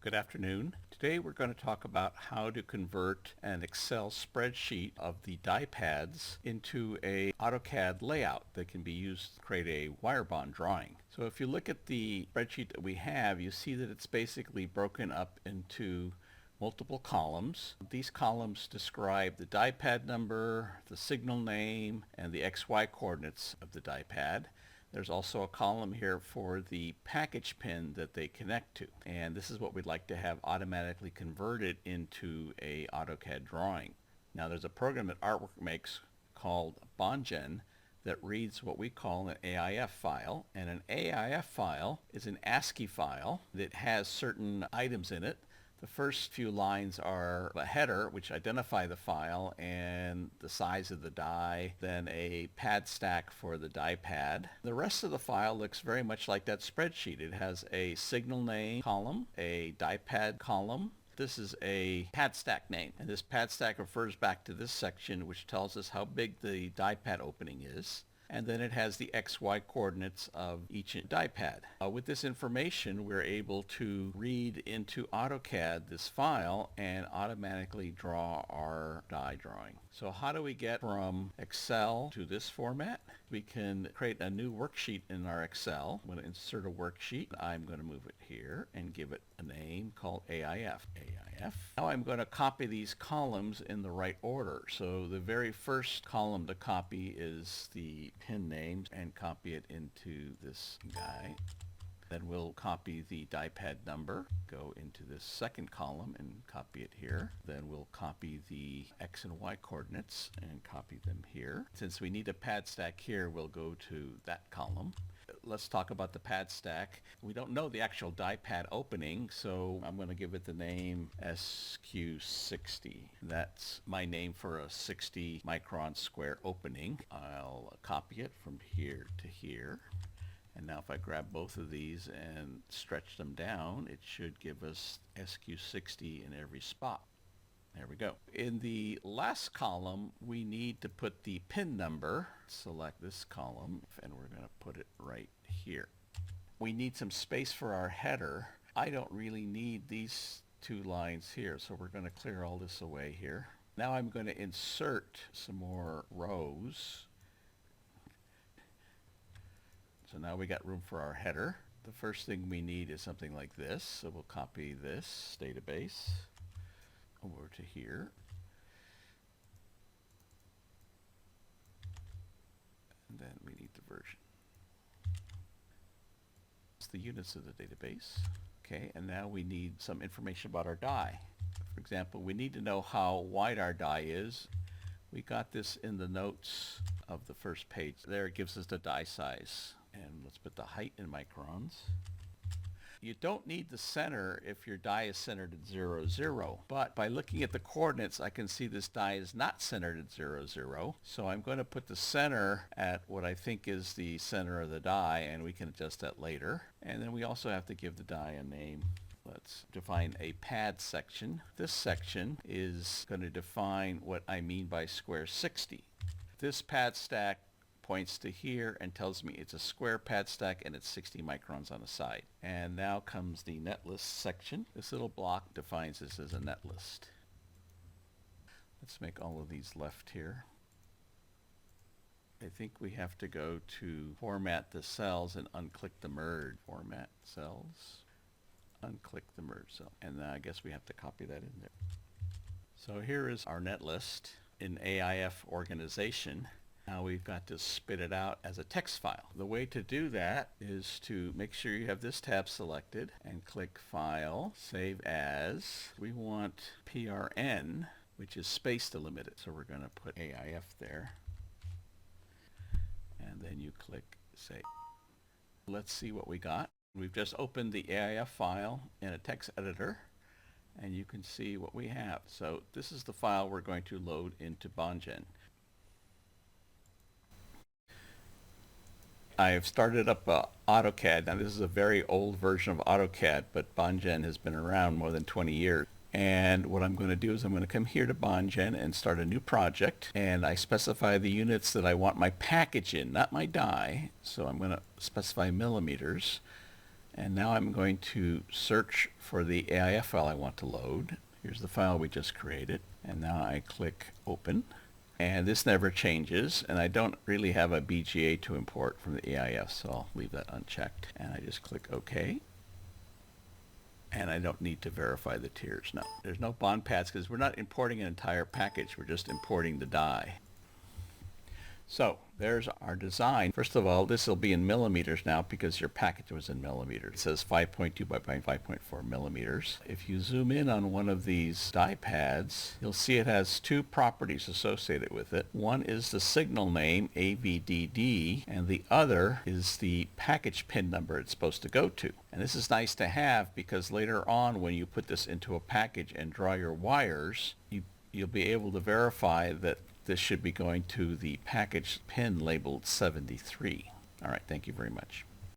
Good afternoon. Today we're going to talk about how to convert an Excel spreadsheet of the die pads into a AutoCAD layout that can be used to create a wire bond drawing. So if you look at the spreadsheet that we have, you see that it's basically broken up into multiple columns. These columns describe the die pad number, the signal name, and the XY coordinates of the die pad. There's also a column here for the package pin that they connect to. And this is what we'd like to have automatically converted into a AutoCAD drawing. Now there's a program that Artwork makes called Bondgen that reads what we call an AIF file. And an AIF file is an ASCII file that has certain items in it. The first few lines are a header, which identify the file and the size of the die, then a pad stack for the die pad. The rest of the file looks very much like that spreadsheet. It has a signal name column, a die pad column. This is a pad stack name, and this pad stack refers back to this section, which tells us how big the die pad opening is. And then it has the XY coordinates of each die pad. With this information, we're able to read into AutoCAD this file and automatically draw our die drawing. So how do we get from Excel to this format? We can create a new worksheet in our Excel. I'm going to insert a worksheet. I'm going to move it here and give it a name called AIF. Now I'm going to copy these columns in the right order. So the very first column to copy is the pin names and copy it into this guy. Then we'll copy the die pad number, go into this second column and copy it here. Then we'll copy the X and Y coordinates and copy them here. Since we need a pad stack here, we'll go to that column. Let's talk about the pad stack. We don't know the actual die pad opening, so I'm going to give it the name SQ60. That's my name for a 60 micron square opening. I'll copy it from here to here. And now if I grab both of these and stretch them down, it should give us SQ60 in every spot. There we go. In the last column, we need to put the pin number. Select this column, and we're going to put it right here. We need some space for our header. I don't really need these two lines here, so we're going to clear all this away here. Now I'm going to insert some more rows. So now we got room for our header. The first thing we need is something like this. So we'll copy this database over to here. And then we need the version. It's the units of the database. Okay, and now we need some information about our die. For example, we need to know how wide our die is. We got this in the notes of the first page. There it gives us the die size. And let's put the height in microns. You don't need the center if your die is centered at 0, 0. But by looking at the coordinates, I can see this die is not centered at 0, 0. So I'm going to put the center at what I think is the center of the die, and we can adjust that later. And then we also have to give the die a name. Let's define a pad section. This section is going to define what I mean by square 60. This pad stack points to here and tells me it's a square pad stack and it's 60 microns on the side. And now comes the netlist section. This little block defines this as a netlist. Let's make all of these left here. I think we have to go to format the cells and unclick the merge. Format cells, unclick the merge cell. And I guess we have to copy that in there. So here is our netlist in AIF organization. Now we've got to spit it out as a text file. The way to do that is to make sure you have this tab selected and click File, Save As. We want PRN, which is space delimited. So we're going to put AIF there. And then you click Save. Let's see what we got. We've just opened the AIF file in a text editor, and you can see what we have. So this is the file we're going to load into Bondgen. I've started up AutoCAD. Now this is a very old version of AutoCAD, but Bondgen has been around more than 20 years. And what I'm going to do is I'm going to come here to Bondgen and start a new project. And I specify the units that I want my package in, not my die. So I'm going to specify millimeters. And now I'm going to search for the AIF file I want to load. Here's the file we just created. And now I click Open. And this never changes. And I don't really have a BGA to import from the AIF, so I'll leave that unchecked. And I just click OK. And I don't need to verify the tiers. No, there's no bond pads because we're not importing an entire package. We're just importing the die. So there's our design. First of all, this will be in millimeters now because your package was in millimeters. It says 5.2 by 5.4 millimeters. If you zoom in on one of these die pads, you'll see it has two properties associated with it. One is the signal name, AVDD, and the other is the package pin number it's supposed to go to. And this is nice to have because later on when you put this into a package and draw your wires, you'll be able to verify that this should be going to the package pin labeled 73. All right, thank you very much.